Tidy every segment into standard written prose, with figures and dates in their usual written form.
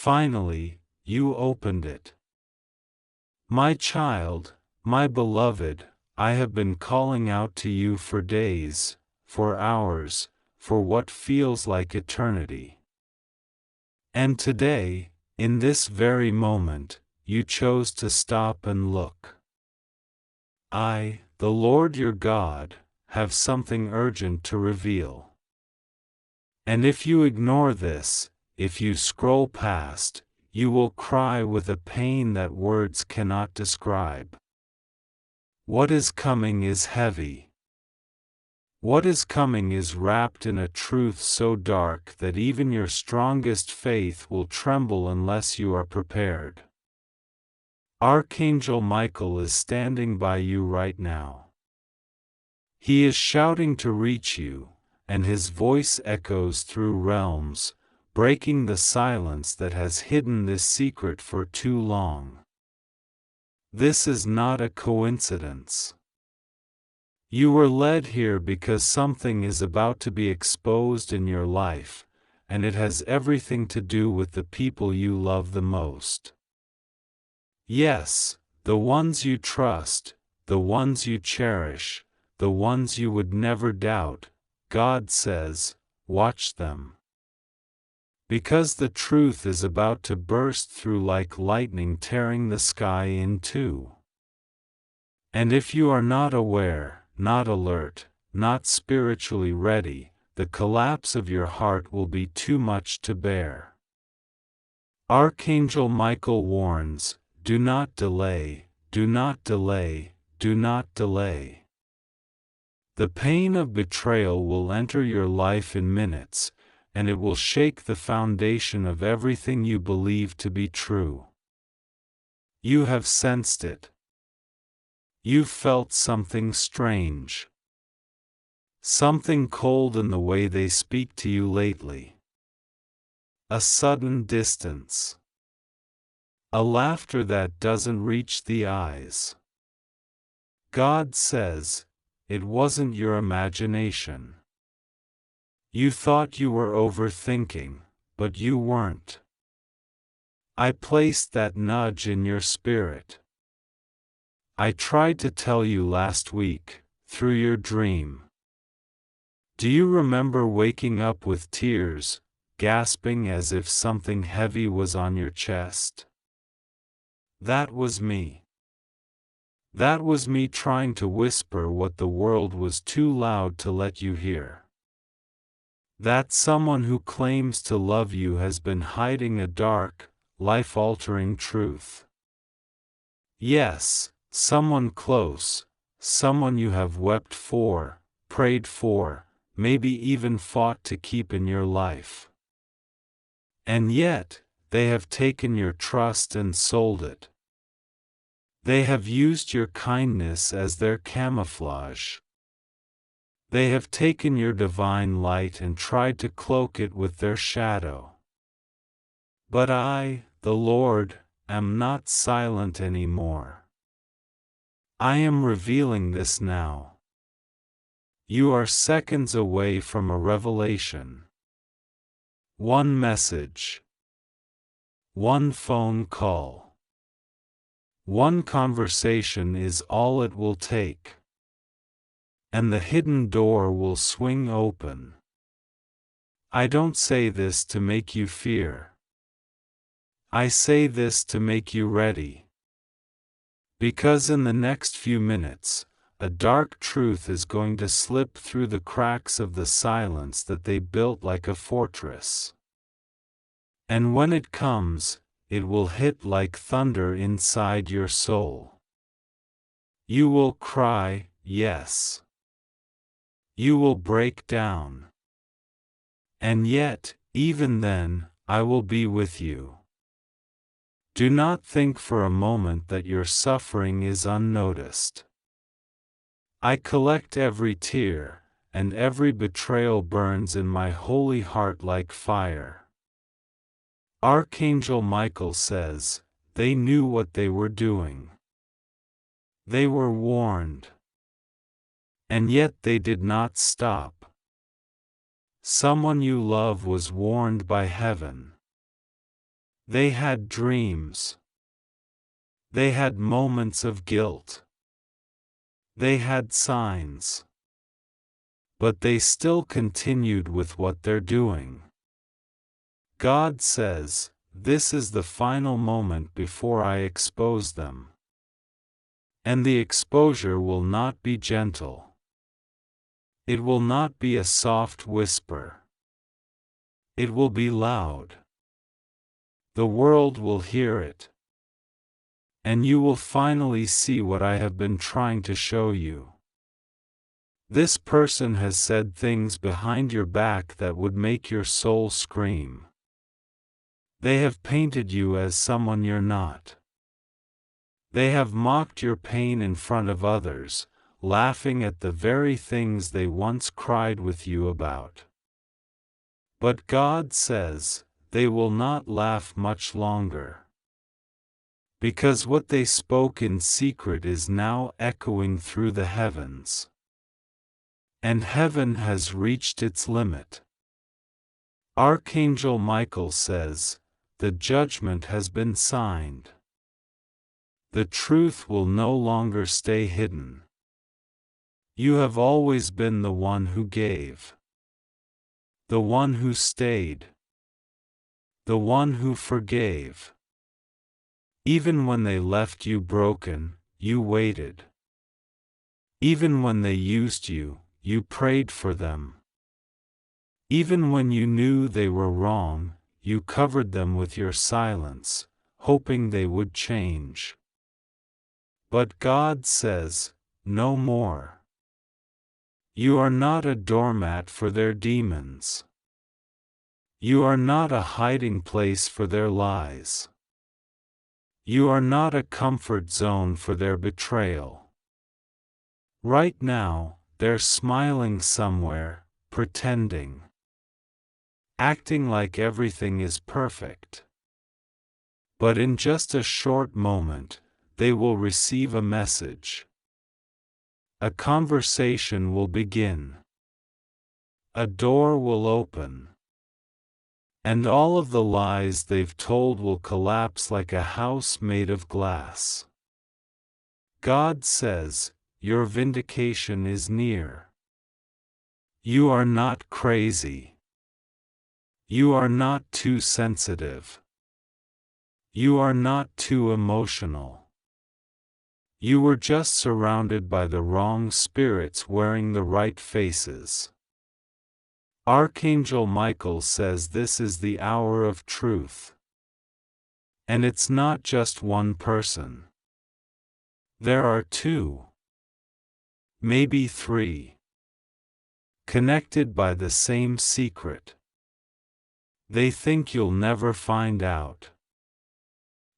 Finally, you opened it. My child, my beloved, I have been calling out to you for days, for hours, for what feels like eternity. And today, in this very moment, you chose to stop and look. I, the Lord your God, have something urgent to reveal. And if you ignore this, if you scroll past, you will cry with a pain that words cannot describe. What is coming is heavy. What is coming is wrapped in a truth so dark that even your strongest faith will tremble unless you are prepared. Archangel Michael is standing by you right now. He is shouting to reach you, and his voice echoes through realms, breaking the silence that has hidden this secret for too long. This is not a coincidence. You were led here because something is about to be exposed in your life, and it has everything to do with the people you love the most. Yes, the ones you trust, the ones you cherish, the ones you would never doubt. God says, watch them. Because the truth is about to burst through like lightning, tearing the sky in two. And if you are not aware, not alert, not spiritually ready, the collapse of your heart will be too much to bear. Archangel Michael warns, do not delay, do not delay, do not delay. The pain of betrayal will enter your life in minutes, and it will shake the foundation of everything you believe to be true. You have sensed it. You've felt something strange. Something cold in the way they speak to you lately. A sudden distance. A laughter that doesn't reach the eyes. God says, it wasn't your imagination. You thought you were overthinking, but you weren't. I placed that nudge in your spirit. I tried to tell you last week, through your dream. Do you remember waking up with tears, gasping as if something heavy was on your chest? That was me. That was me trying to whisper what the world was too loud to let you hear. That someone who claims to love you has been hiding a dark, life-altering truth. Yes, someone close, someone you have wept for, prayed for, maybe even fought to keep in your life. And yet, they have taken your trust and sold it. They have used your kindness as their camouflage. They have taken your divine light and tried to cloak it with their shadow. But I, the Lord, am not silent anymore. I am revealing this now. You are seconds away from a revelation. One message. One phone call. One conversation is all it will take. And the hidden door will swing open. I don't say this to make you fear. I say this to make you ready. Because in the next few minutes, a dark truth is going to slip through the cracks of the silence that they built like a fortress. And when it comes, it will hit like thunder inside your soul. You will cry, yes. You will break down. And yet, even then, I will be with you. Do not think for a moment that your suffering is unnoticed. I collect every tear, and every betrayal burns in my holy heart like fire. Archangel Michael says, they knew what they were doing. They were warned. And yet they did not stop. Someone you love was warned by heaven. They had dreams. They had moments of guilt. They had signs. But they still continued with what they're doing. God says, this is the final moment before I expose them. And the exposure will not be gentle. It will not be a soft whisper. It will be loud. The world will hear it. And you will finally see what I have been trying to show you. This person has said things behind your back that would make your soul scream. They have painted you as someone you're not. They have mocked your pain in front of others, laughing at the very things they once cried with you about. But God says, they will not laugh much longer. Because what they spoke in secret is now echoing through the heavens. And heaven has reached its limit. Archangel Michael says, the judgment has been signed. The truth will no longer stay hidden. You have always been the one who gave. The one who stayed. The one who forgave. Even when they left you broken, you waited. Even when they used you, you prayed for them. Even when you knew they were wrong, you covered them with your silence, hoping they would change. But God says, no more. You are not a doormat for their demons. You are not a hiding place for their lies. You are not a comfort zone for their betrayal. Right now, they're smiling somewhere, pretending. Acting like everything is perfect. But in just a short moment, they will receive a message. A conversation will begin. A door will open. And all of the lies they've told will collapse like a house made of glass. God says, your vindication is near. You are not crazy. You are not too sensitive. You are not too emotional. You were just surrounded by the wrong spirits wearing the right faces. Archangel Michael says this is the hour of truth. And it's not just one person. There are two. Maybe three. Connected by the same secret. They think you'll never find out.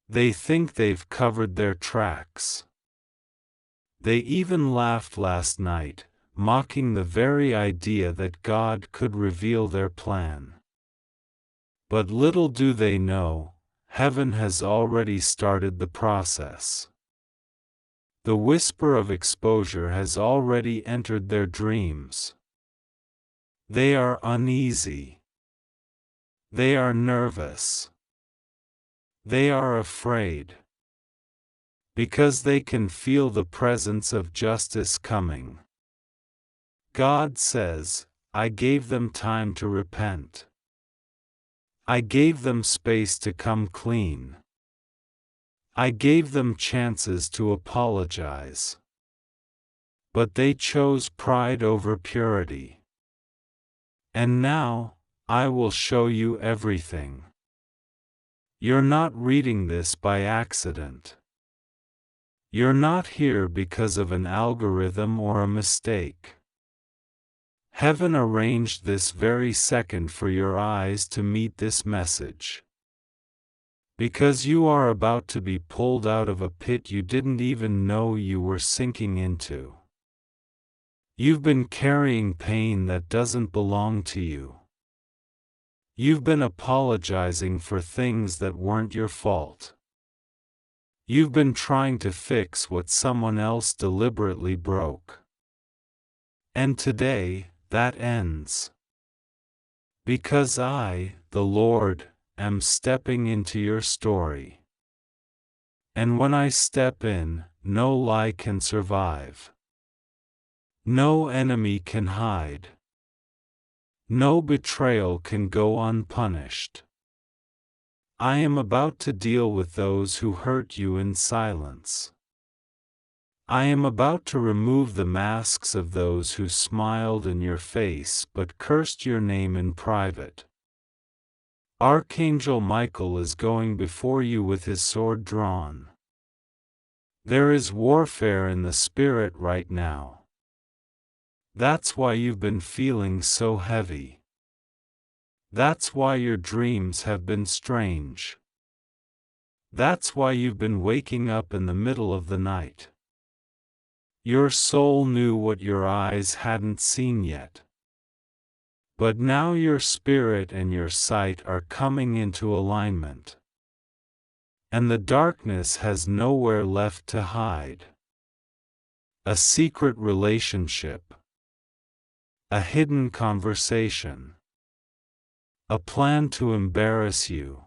They think they've covered their tracks. They even laughed last night, mocking the very idea that God could reveal their plan. But little do they know, heaven has already started the process. The whisper of exposure has already entered their dreams. They are uneasy. They are nervous. They are afraid. Because they can feel the presence of justice coming. God says, I gave them time to repent. I gave them space to come clean. I gave them chances to apologize. But they chose pride over purity. And now, I will show you everything. You're not reading this by accident. You're not here because of an algorithm or a mistake. Heaven arranged this very second for your eyes to meet this message. Because you are about to be pulled out of a pit you didn't even know you were sinking into. You've been carrying pain that doesn't belong to you. You've been apologizing for things that weren't your fault. You've been trying to fix what someone else deliberately broke. And today, that ends. Because I, the Lord, am stepping into your story. And when I step in, no lie can survive. No enemy can hide. No betrayal can go unpunished. I am about to deal with those who hurt you in silence. I am about to remove the masks of those who smiled in your face but cursed your name in private. Archangel Michael is going before you with his sword drawn. There is warfare in the spirit right now. That's why you've been feeling so heavy. That's why your dreams have been strange. That's why you've been waking up in the middle of the night. Your soul knew what your eyes hadn't seen yet. But now your spirit and your sight are coming into alignment. And the darkness has nowhere left to hide. A secret relationship. A hidden conversation. A plan to embarrass you.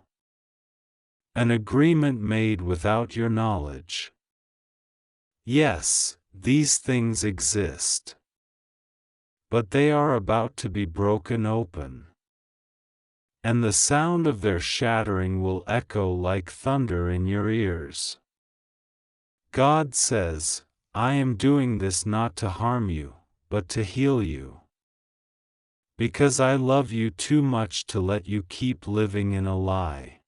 An agreement made without your knowledge. Yes, these things exist. But they are about to be broken open. And the sound of their shattering will echo like thunder in your ears. God says, I am doing this not to harm you, but to heal you. Because I love you too much to let you keep living in a lie.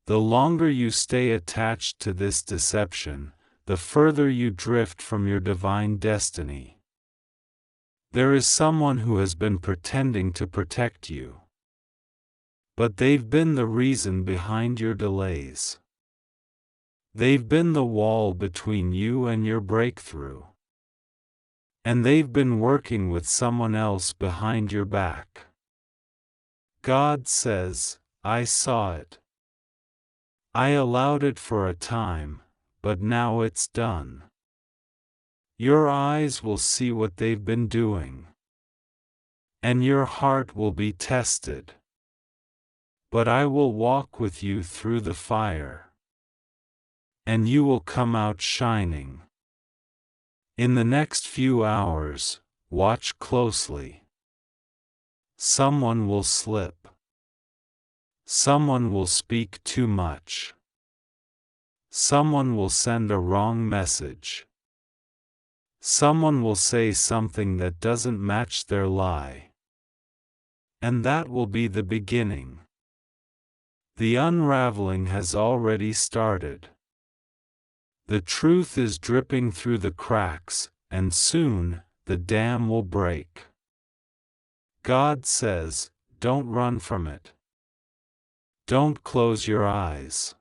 The longer you stay attached to this deception, the further you drift from your divine destiny. There is someone who has been pretending to protect you. But they've been the reason behind your delays. They've been the wall between you and your breakthrough. And they've been working with someone else behind your back. God says, I saw it. I allowed it for a time, but now it's done. Your eyes will see what they've been doing. And your heart will be tested. But I will walk with you through the fire. And you will come out shining. In the next few hours, watch closely. Someone will slip. Someone will speak too much. Someone will send a wrong message. Someone will say something that doesn't match their lie. And that will be the beginning. The unraveling has already started. The truth is dripping through the cracks, and soon, the dam will break. God says, don't run from it. Don't close your eyes.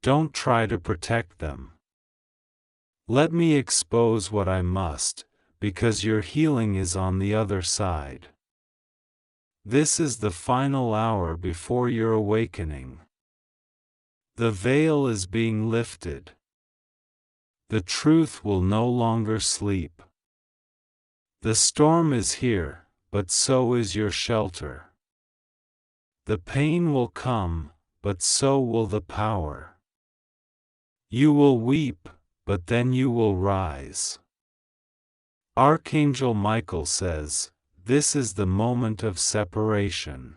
Don't try to protect them. Let me expose what I must, because your healing is on the other side. This is the final hour before your awakening. The veil is being lifted. The truth will no longer sleep. The storm is here, but so is your shelter. The pain will come, but so will the power. You will weep, but then you will rise. Archangel Michael says, this is the moment of separation.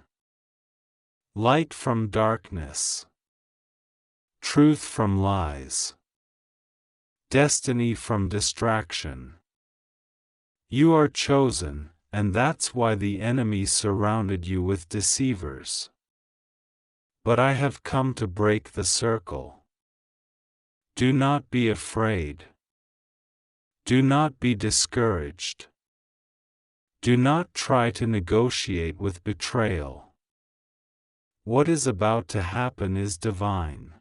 Light from darkness. Truth from lies. Destiny from distraction. You are chosen, and that's why the enemy surrounded you with deceivers. But I have come to break the circle. Do not be afraid. Do not be discouraged. Do not try to negotiate with betrayal. What is about to happen is divine.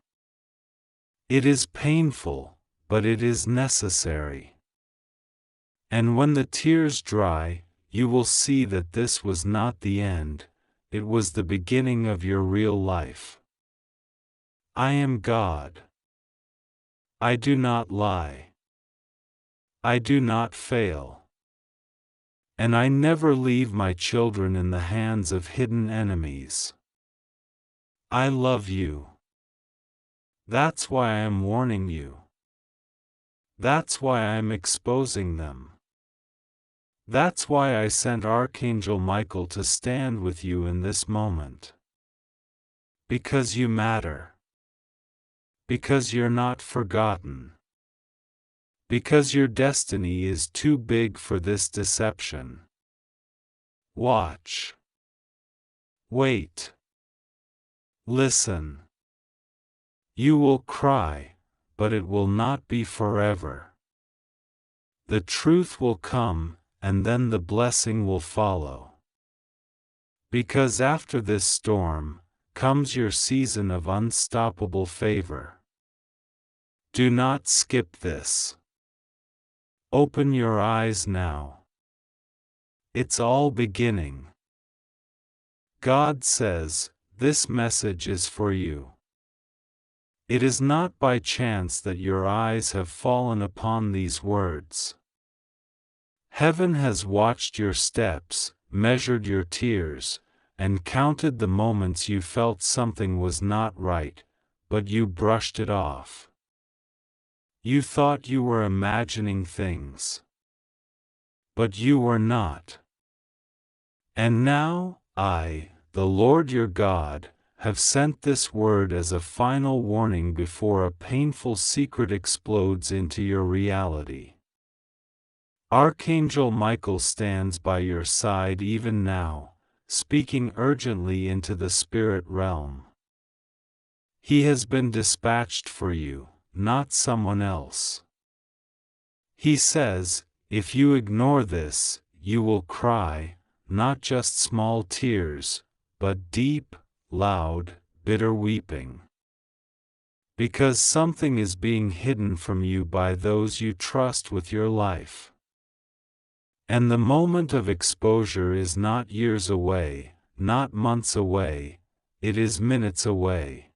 It is painful, but it is necessary. And when the tears dry, you will see that this was not the end, it was the beginning of your real life. I am God. I do not lie. I do not fail. And I never leave my children in the hands of hidden enemies. I love you. That's why I am warning you. That's why I am exposing them. That's why I sent Archangel Michael to stand with you in this moment. Because you matter. Because you're not forgotten. Because your destiny is too big for this deception. Watch. Wait. Listen. You will cry, but it will not be forever. The truth will come, and then the blessing will follow. Because after this storm, comes your season of unstoppable favor. Do not skip this. Open your eyes now. It's all beginning. God says, this message is for you. It is not by chance that your eyes have fallen upon these words. Heaven has watched your steps, measured your tears, and counted the moments you felt something was not right, but you brushed it off. You thought you were imagining things. But you were not. And now, I, the Lord your God, have sent this word as a final warning before a painful secret explodes into your reality. Archangel Michael stands by your side even now, speaking urgently into the spirit realm. He has been dispatched for you, not someone else. He says, if you ignore this, you will cry, not just small tears, but deep, loud, bitter weeping. Because something is being hidden from you by those you trust with your life. And the moment of exposure is not years away, not months away, it is minutes away.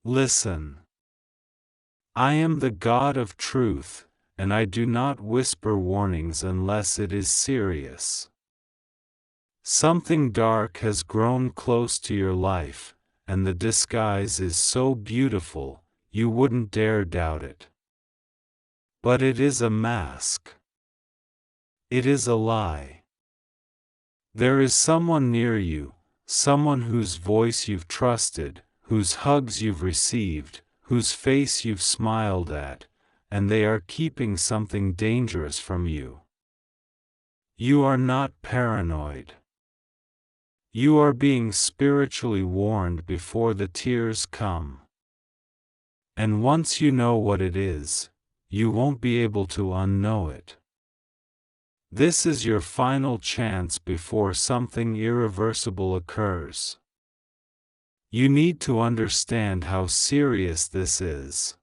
Listen. I am the God of truth, and I do not whisper warnings unless it is serious. Something dark has grown close to your life, and the disguise is so beautiful, you wouldn't dare doubt it. But it is a mask. It is a lie. There is someone near you, someone whose voice you've trusted, whose hugs you've received, whose face you've smiled at, and they are keeping something dangerous from you. You are not paranoid. You are being spiritually warned before the tears come. And once you know what it is, you won't be able to unknow it. This is your final chance before something irreversible occurs. You need to understand how serious this is.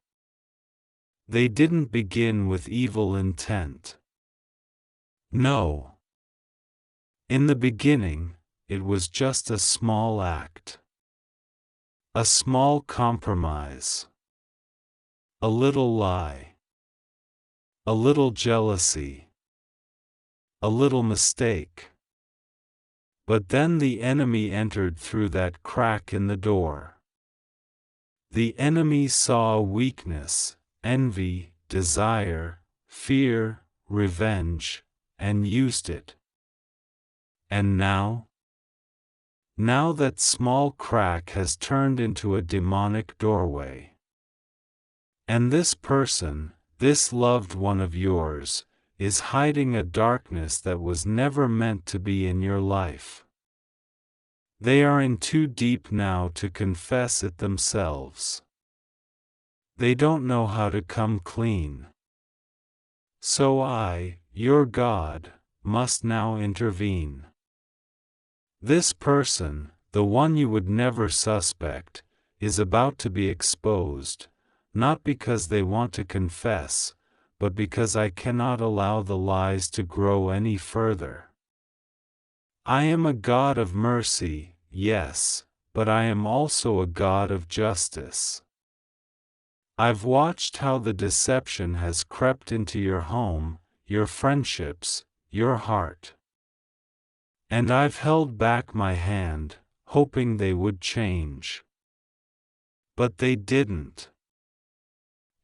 They didn't begin with evil intent. No. In the beginning, it was just a small act. A small compromise. A little lie. A little jealousy. A little mistake. But then the enemy entered through that crack in the door. The enemy saw a weakness, envy, desire, fear, revenge, and used it. And now? Now that small crack has turned into a demonic doorway. And this person, this loved one of yours, is hiding a darkness that was never meant to be in your life. They are in too deep now to confess it themselves. They don't know how to come clean. So I, your God, must now intervene. This person, the one you would never suspect, is about to be exposed, not because they want to confess, but because I cannot allow the lies to grow any further. I am a God of mercy, yes, but I am also a God of justice. I've watched how the deception has crept into your home, your friendships, your heart. And I've held back my hand, hoping they would change. But they didn't.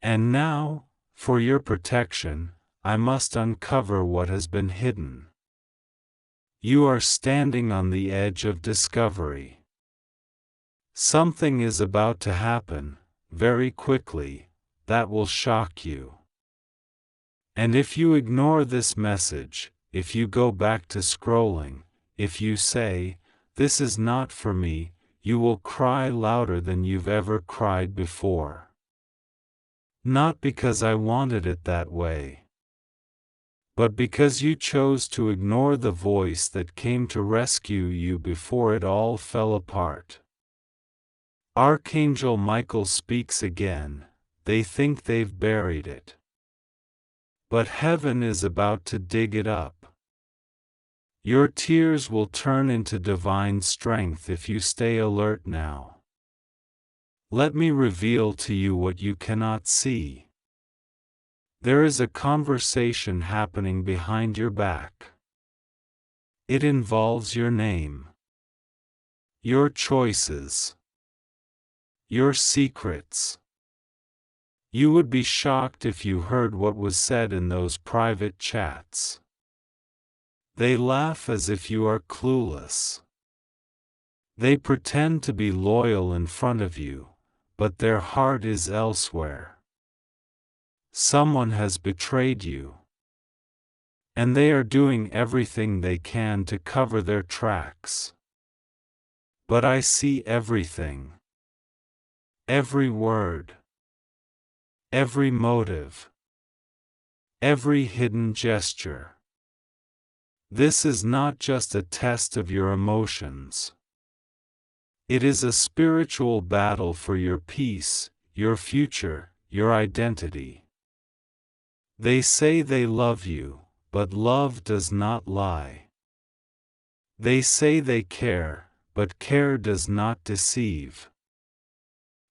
And now, for your protection, I must uncover what has been hidden. You are standing on the edge of discovery. Something is about to happen, very quickly, that will shock you. And if you ignore this message, if you go back to scrolling, if you say, "This is not for me," you will cry louder than you've ever cried before. Not because I wanted it that way, but because you chose to ignore the voice that came to rescue you before it all fell apart. Archangel Michael speaks again. They think they've buried it. But heaven is about to dig it up. Your tears will turn into divine strength if you stay alert now. Let me reveal to you what you cannot see. There is a conversation happening behind your back. It involves your name, your choices, your secrets. You would be shocked if you heard what was said in those private chats. They laugh as if you are clueless. They pretend to be loyal in front of you, but their heart is elsewhere. Someone has betrayed you. And they are doing everything they can to cover their tracks. But I see everything. Every word. Every motive. Every hidden gesture. This is not just a test of your emotions. It is a spiritual battle for your peace, your future, your identity. They say they love you, but love does not lie. They say they care, but care does not deceive.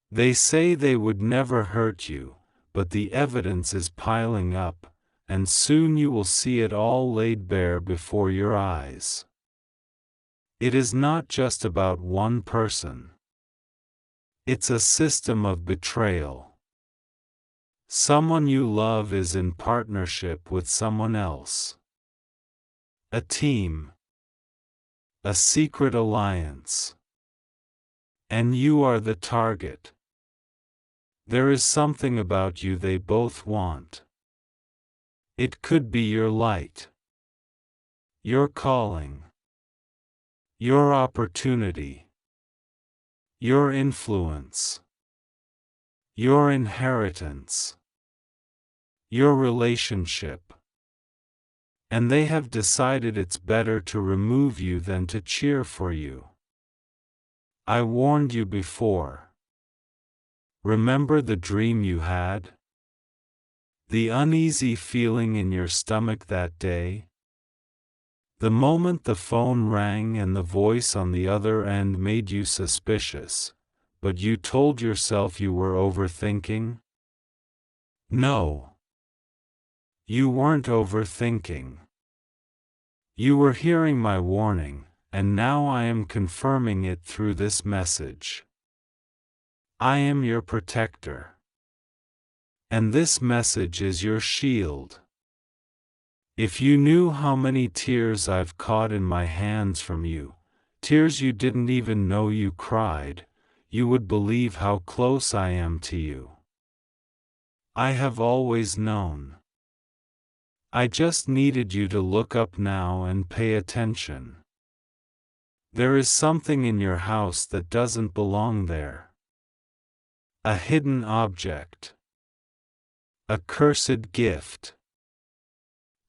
They say they would never hurt you, but the evidence is piling up, and soon you will see it all laid bare before your eyes. It is not just about one person. It's a system of betrayal. Someone you love is in partnership with someone else. A team. A secret alliance. And you are the target. There is something about you they both want. It could be your light. Your calling. Your opportunity. Your influence. Your inheritance. Your relationship. And they have decided it's better to remove you than to cheer for you. I warned you before. Remember the dream you had? The uneasy feeling in your stomach that day? The moment the phone rang and the voice on the other end made you suspicious, but you told yourself you were overthinking? No. You weren't overthinking. You were hearing my warning, and now I am confirming it through this message. I am your protector. And this message is your shield. If you knew how many tears I've caught in my hands from you, tears you didn't even know you cried, you would believe how close I am to you. I have always known. I just needed you to look up now and pay attention. There is something in your house that doesn't belong there. A hidden object. A cursed gift.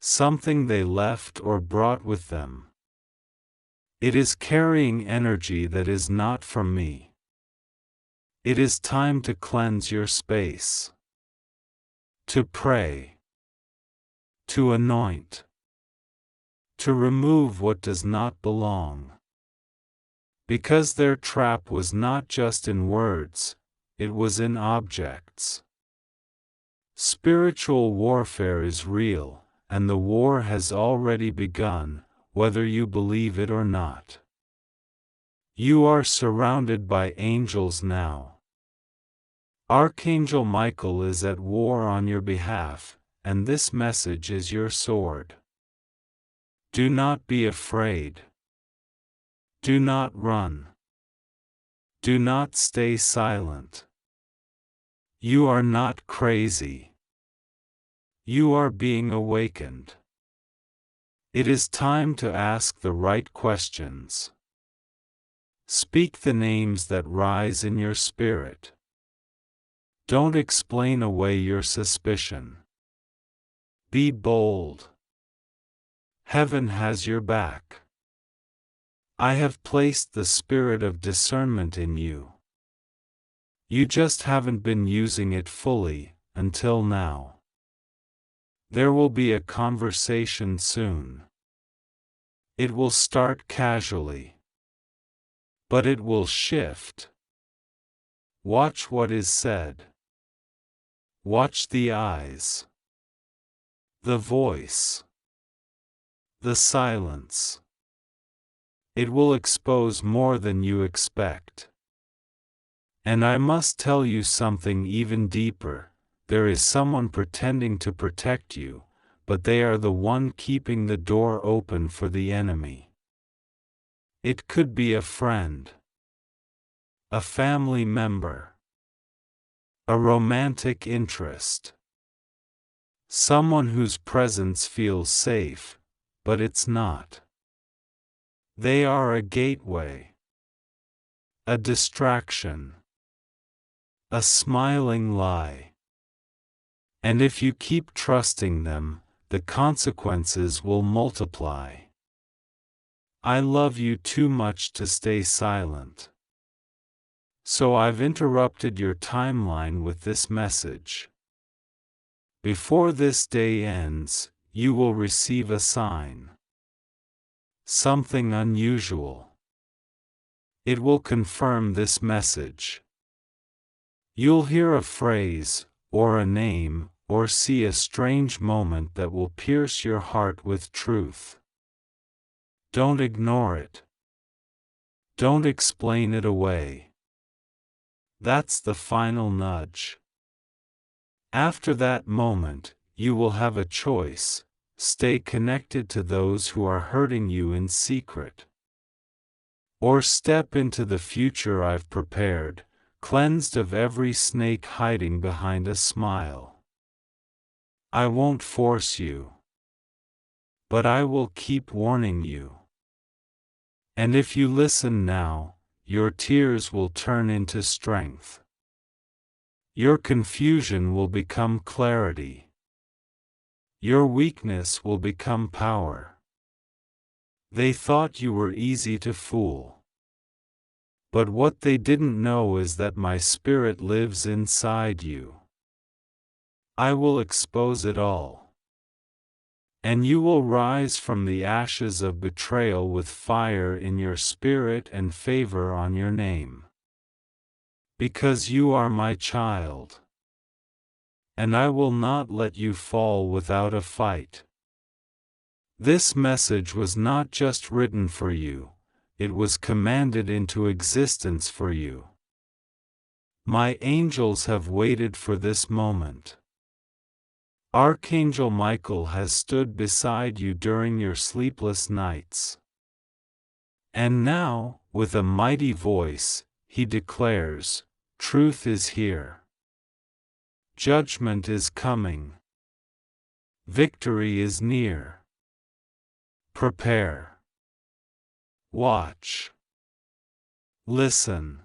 Something they left or brought with them. It is carrying energy that is not from me. It is time to cleanse your space. To pray. To anoint. To remove what does not belong. Because their trap was not just in words, it was in objects. Spiritual warfare is real, and the war has already begun, whether you believe it or not. You are surrounded by angels now. Archangel Michael is at war on your behalf, and this message is your sword. Do not be afraid. Do not run. Do not stay silent. You are not crazy. You are being awakened. It is time to ask the right questions. Speak the names that rise in your spirit. Don't explain away your suspicion. Be bold. Heaven has your back. I have placed the spirit of discernment in you. You just haven't been using it fully, until now. There will be a conversation soon. It will start casually. But it will shift. Watch what is said. Watch the eyes. The voice. The silence. It will expose more than you expect. And I must tell you something even deeper. There is someone pretending to protect you, but they are the one keeping the door open for the enemy. It could be a friend, a family member, a romantic interest, someone whose presence feels safe, but it's not. They are a gateway, a distraction, a smiling lie. And if you keep trusting them, the consequences will multiply. I love you too much to stay silent. So I've interrupted your timeline with this message. Before this day ends, you will receive a sign. Something unusual. It will confirm this message. You'll hear a phrase, or a name, or see a strange moment that will pierce your heart with truth. Don't ignore it. Don't explain it away. That's the final nudge. After that moment, you will have a choice: stay connected to those who are hurting you in secret, or step into the future I've prepared, cleansed of every snake hiding behind a smile. I won't force you, but I will keep warning you. And if you listen now, your tears will turn into strength. Your confusion will become clarity. Your weakness will become power. They thought you were easy to fool. But what they didn't know is that my spirit lives inside you. I will expose it all. And you will rise from the ashes of betrayal with fire in your spirit and favor on your name. Because you are my child. And I will not let you fall without a fight. This message was not just written for you, it was commanded into existence for you. My angels have waited for this moment. Archangel Michael has stood beside you during your sleepless nights. And now, with a mighty voice, he declares, truth is here. Judgment is coming. Victory is near. Prepare. Watch. Listen.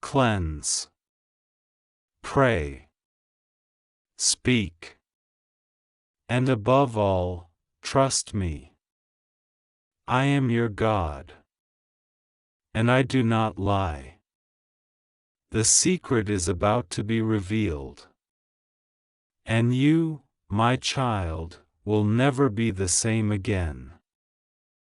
Cleanse. Pray. Speak. And above all, trust me. I am your God. And I do not lie. The secret is about to be revealed. And you, my child, will never be the same again.